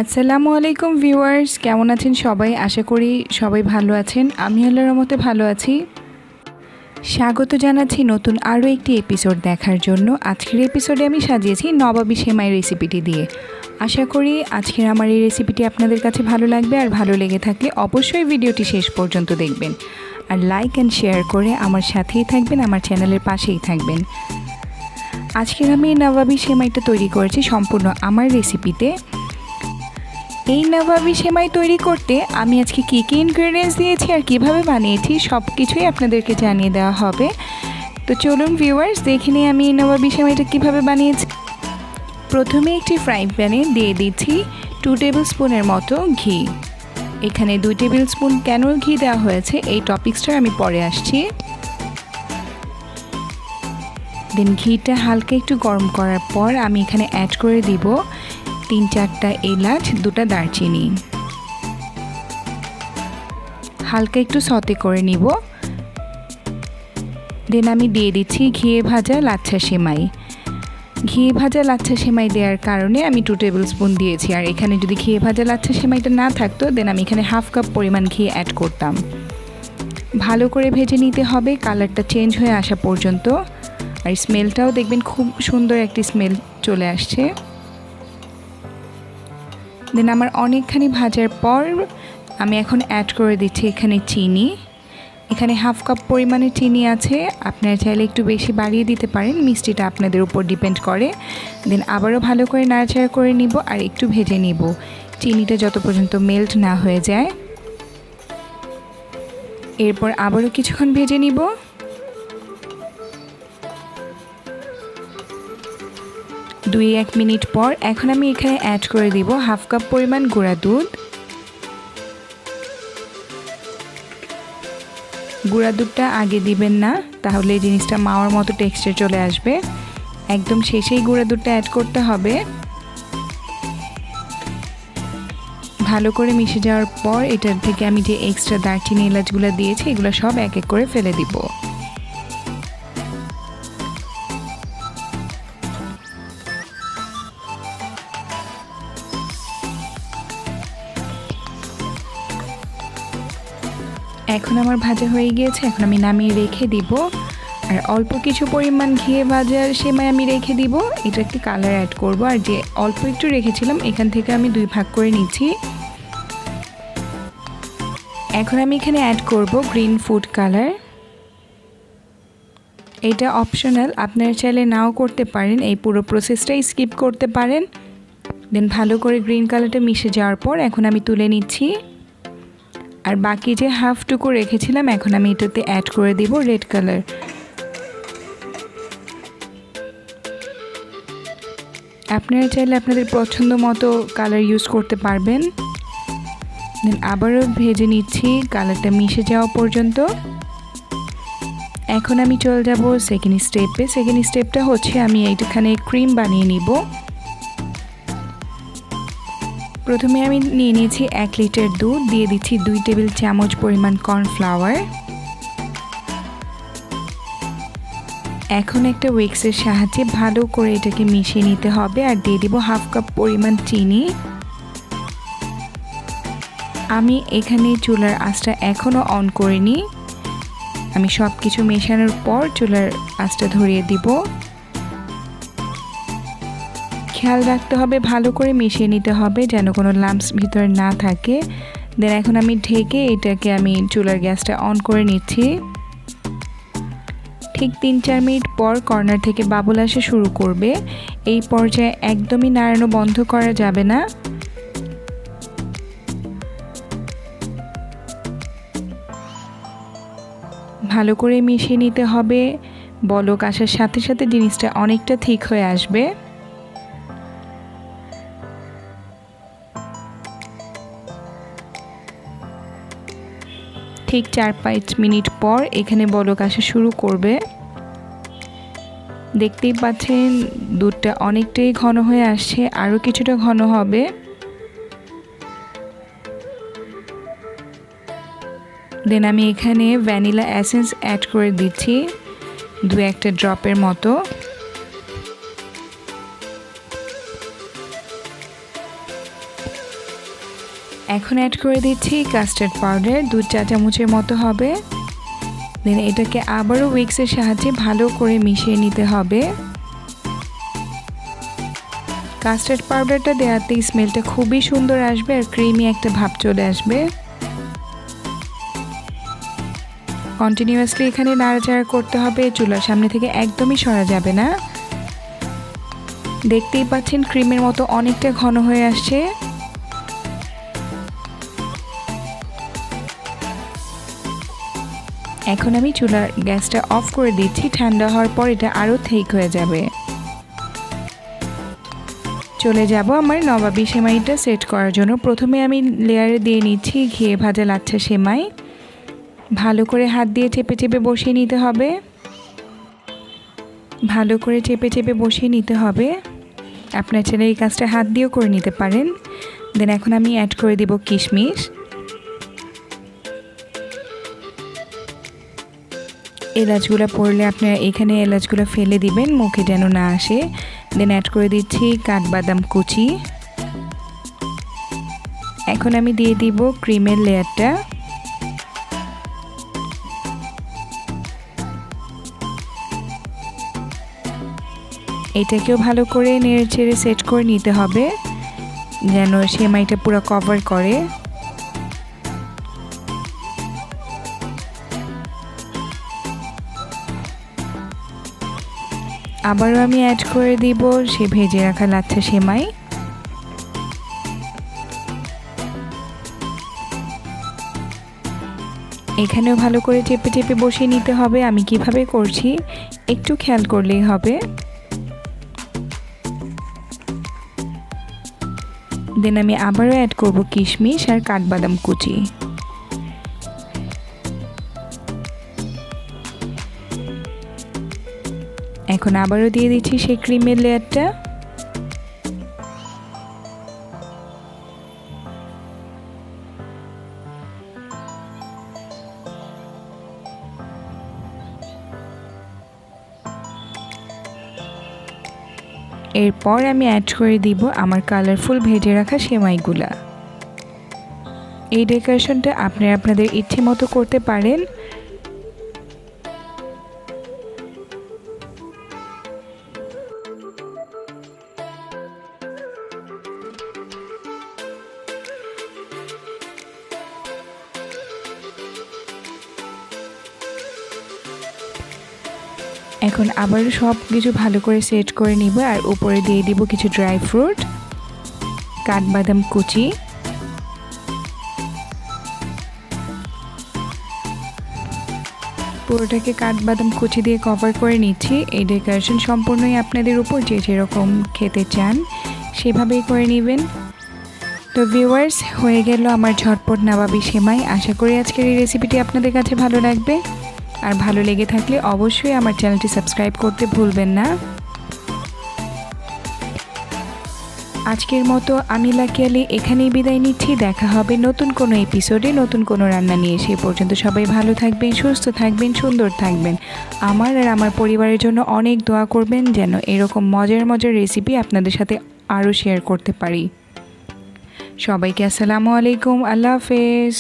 আসসালামু আলাইকুম ভিউয়ার্স, কেমন আছেন সবাই? আশা করি সবাই ভালো আছেন। আমি আল্লাহর রহমতে ভালো আছি। স্বাগত জানাচ্ছি নতুন আরও একটি এপিসোড দেখার জন্য। আজকের এপিসোডে আমি সাজিয়েছি নবাবী সেমাই রেসিপিটি দিয়ে। আশা করি আজকের আমার এই রেসিপিটি আপনাদের কাছে ভালো লাগবে, আর ভালো লেগে থাকলে অবশ্যই ভিডিওটি শেষ পর্যন্ত দেখবেন, আর লাইক অ্যান্ড শেয়ার করে আমার সাথেই থাকবেন, আমার চ্যানেলের পাশেই থাকবেন। আজকের আমি নবাবী সেমাইটা তৈরি করেছি সম্পূর্ণ আমার রেসিপিতে। এই নবাবী সেমাই তৈরি করতে আমি আজকে কী কী ইনগ্রেডিয়েন্টস দিয়েছি আর কিভাবে বানিয়েছি সব কিছুই আপনাদেরকে জানিয়ে দেওয়া হবে। তো চলুন ভিউয়ার্স, দেখে নিই আমি এই নবাবী সেমাইটা কীভাবে বানিয়েছি। প্রথমে একটি ফ্রাই প্যানে দিয়ে দিচ্ছি 2 টেবিল স্পুনের মতো ঘি। এখানে 2 টেবিল স্পুন কেন ঘি দেওয়া হয়েছে এই টপিক্সটা আমি পরে আসছি। দেন ঘিটা হালকা একটু গরম করার পর আমি এখানে অ্যাড করে দিব 3-4টা এলাচ, 2টা দারচিনি। হালকা একটু সতে করে নিব। দেন আমি দিয়ে দিচ্ছি ঘিয়ে ভাজা লাচ্ছা সেমাই। ঘিয়ে ভাজা লাচ্ছা সেমাই দেওয়ার কারণে আমি 2 টেবিল স্পুন দিয়েছি, আর এখানে যদি ঘিয়ে ভাজা লাচ্ছা সেমাইটা না থাকতো দেন আমি এখানে হাফ কাপ পরিমাণ ঘি অ্যাড করতাম। ভালো করে ভেজে নিতে হবে কালারটা চেঞ্জ হয়ে আসা পর্যন্ত, আর স্মেলটাও দেখবেন খুব সুন্দর একটি স্মেল চলে আসছে। দেন আমার অনেকখানি ভাজার পর আমি এখন অ্যাড করে দিচ্ছি এখানে চিনি। এখানে হাফ কাপ পরিমাণে চিনি আছে, আপনারা চাইলে একটু বেশি বাড়িয়ে দিতে পারেন, মিষ্টিটা আপনাদের উপর ডিপেন্ড করে। দেন আবারও ভালো করে নাড়াচাড়া করে নিব আর একটু ভেজে নিব, চিনিটা যত পর্যন্ত মেল্ট না হয়ে যায়। এরপর আবারও কিছুক্ষণ ভেজে নিব। দুই 1 মিনিট পর এখন আমি এখানে অ্যাড করে দিব হাফ কাপ পরিমাণ গুঁড়া দুধ। গুঁড়া দুধটা আগে দিবেন না, তাহলে এই জিনিসটা মাওয়ার মতো টেক্সচার চলে আসবে। একদম শেষেই গুঁড়া দুধটা অ্যাড করতে হবে। ভালো করে মিশে যাওয়ার পর এটার থেকে আমি যে এক্সট্রা দারচিনি এলাচগুলো দিয়েছি এগুলো সব এক এক করে ফেলে দিব। এখন আমার ভাজা হয়ে গিয়েছে, এখন আমি নামিয়ে রেখে দিব। আর অল্প কিছু পরিমাণ ঘিয়ে ভাজার সেমাই আমি রেখে দিব, এটা একটি কালার অ্যাড করব। আর যে অল্প একটু রেখেছিলাম এখান থেকে আমি 2 ভাগ করে নিচ্ছি। এখন আমি এখানে অ্যাড করব গ্রিন ফুড কালার। এটা অপশনাল, আপনারা চাইলে নাও করতে পারেন, এই পুরো প্রসেসটাই স্কিপ করতে পারেন। দেন ভালো করে গ্রিন কালারটা মিশে যাওয়ার পর এখন আমি তুলে নিচ্ছি। আর বাকি যে হাফটুকু রেখেছিলাম এখন আমি এটাতে অ্যাড করে দিব রেড কালার। আপনারা চাইলে আপনাদের পছন্দ মতো কালার ইউজ করতে পারবেন। দেন আবারও ভেজে নিচ্ছি কালারটা মিশে যাওয়া পর্যন্ত। এখন আমি চলে যাব সেকেন্ড স্টেপে। সেকেন্ড স্টেপটা হচ্ছে আমি এইখানে ক্রিম বানিয়ে নিব। প্রথমে আমি নিয়ে নিয়েছি 1 লিটার দুধ, দিয়ে দিচ্ছি 2 টেবিল চামচ পরিমাণ কর্নফ্লাওয়ার। এখন একটা উইক্সের সাহায্যে ভালো করে এটাকে মিশিয়ে নিতে হবে, আর দিয়ে দিব হাফ কাপ পরিমাণ চিনি। আমি এখানে চুলার আঁচটা এখনও অন করিনি, আমি সব কিছু মেশানোর পর চুলার আঁচটা ধরিয়ে দিব। খেয়াল রাখতে হবে ভালো করে মিশিয়ে নিতে হবে যেন কোনো লাম্পস ভিতরে না থাকে। দেন এখন আমি ঢেকে এটাকে আমি চুলার গ্যাসটা অন করে নিচ্ছি। ঠিক 3-4 মিনিট পর কর্নার থেকে বাবল আসা শুরু করবে। এই পর্যায়ে একদমই নাড়ানো বন্ধ করা যাবে না। ভালো করে মিশিয়ে নিতে হবে, বলক আসার সাথে সাথে জিনিসটা অনেকটা ঠিক হয়ে আসবে। ঠিক 4-5 মিনিট পর এখানে বলক আসা শুরু করবে। দেখতেই পাচ্ছেন দুধটা অনেকটাই ঘন হয়ে আসছে, আরও কিছুটা ঘন হবে। দেন আমি এখানে ভ্যানিলা এসেন্স অ্যাড করে দিচ্ছি 2-1টা ড্রপের মতো। এখন অ্যাড করে দিচ্ছি কাস্টার্ড পাউডার 2 চা চামচের মতো হবে। দেন এটাকে আবারও উইক্সের সাহায্যে ভালো করে মিশিয়ে নিতে হবে। কাস্টার্ড পাউডারটা দেওয়াতে স্মেলটা খুবই সুন্দর আসবে আর ক্রিমি একটা ভাব চলে আসবে। কন্টিনিউয়াসলি এখানে নাড়াচাড়া করতে হবে, চুলার সামনে থেকে একদমই সরা যাবে না। দেখতেই পাচ্ছেন ক্রিমের মতো অনেকটা ঘন হয়ে আসছে। এখন আমি চুলার গ্যাসটা অফ করে দিচ্ছি, ঠান্ডা হওয়ার পর এটা আরও ঠিক হয়ে যাবে। চলে যাব আমার নবাবী সেমাইটা সেট করার জন্য। প্রথমে আমি লেয়ারে দিয়ে নিচ্ছি ঘিয়ে ভাজা লাচ্ছা সেমাই। ভালো করে হাত দিয়ে চেপে চেপে বসিয়ে নিতে হবে। ভালো করে চেপে চেপে বসিয়ে নিতে হবে। আপনার ছেলে এই কাজটা হাত দিয়েও করে নিতে পারেন। দেন এখন আমি অ্যাড করে দিব কিশমিশ। এলাচগুলো পড়লে আপনারা এখানে এলাচগুলো ফেলে দিবেন, মুখে যেন না আসে। দেন অ্যাড করে দিচ্ছি কাঠবাদাম কুচি। এখন আমি দিয়ে দিব ক্রিমের লেয়ারটা। এটাকেও ভালো করে নেড়ে চেড়ে সেট করে নিতে হবে যেন সেমাইটা পুরো কভার করে। আবারও আমি অ্যাড করে দিব সে ভেজে রাখা লাচ্ছা সেমাই। এখানেও ভালো করে চেপে চেপে বসিয়ে নিতে হবে। আমি কিভাবে করছি একটু খেয়াল করলেই হবে। দেন আমি আবারও অ্যাড করব কিশমিশ আর কাঠবাদাম কুচি। এখন আবারও দিয়ে দিচ্ছি সেই ক্রিমের লেয়ারটা। এরপর আমি অ্যাড করে দিব আমার কালারফুল ভেজে রাখা সেমাইগুলা। এই ডেকোরেশনটা আপনারা আপনাদের ইচ্ছে মতো করতে পারেন। এখন আবার সব কিছু ভালো করে সেট করে নিব আর উপরে দিয়ে দিব কিছু ড্রাই ফ্রুট, কাঠবাদাম কুচি। পুরোটাকে কাঠবাদাম কুচি দিয়ে কভার করে নিচ্ছি। এই ডেকোরেশন সম্পূর্ণই আপনাদের উপর, যে যেরকম খেতে চান সেভাবেই করে নেবেন। তো ভিউয়ার্স, হয়ে গেল আমার ঝটপট নাবাবি সেমাই। আশা করি আজকের এই রেসিপিটি আপনাদের কাছে ভালো লাগবে। আর ভালো লেগে থাকলে অবশ্যই আমার চ্যানেলটি সাবস্ক্রাইব করতে ভুলবেন না। আজকের মতো আমি লাকি আলী এখানেই বিদায় নিচ্ছি। দেখা হবে নতুন কোনো এপিসোডে নতুন কোনো রান্না নিয়ে। সেই পর্যন্ত সবাই ভালো থাকবেন, সুস্থ থাকবেন, সুন্দর থাকবেন। আমার আর আমার পরিবারের জন্য অনেক দোয়া করবেন যেন এরকম মজার মজার রেসিপি আপনাদের সাথে আরও শেয়ার করতে পারি। সবাইকে আসসালামু আলাইকুম, আল্লাহ হাফেজ।